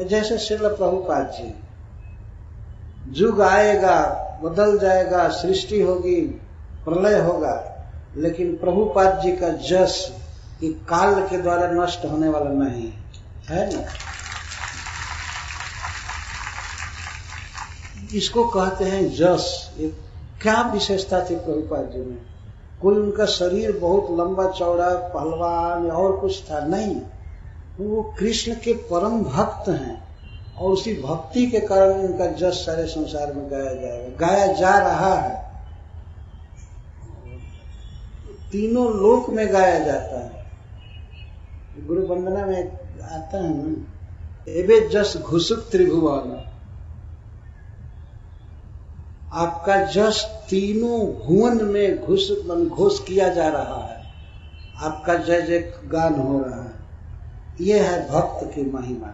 जैसे श्रील प्रभुपाद जी, युग आएगा, बदल जाएगा, सृष्टि होगी, प्रलय होगा, लेकिन प्रभुपाद जी का जस ये काल के द्वारा नष्ट होने वाला नहीं है ना। इसको कहते हैं जस। ये क्या विशेषता थी प्रभुपाद जी में? कोई उनका शरीर बहुत लंबा चौड़ा पहलवान और कुछ था नहीं, वो कृष्ण के परम भक्त हैं और उसी भक्ति के कारण उनका जस सारे संसार में गाया जाएगा, गाया जा रहा है, तीनों लोक में गाया जाता है। गुरु वंदना में आता है ना, एवे जस घुसुक त्रिभुवन, आपका जस तीनों भुवन में घोष किया जा रहा है, आपका जय जय गान हो रहा है। यह है भक्त की महिमा।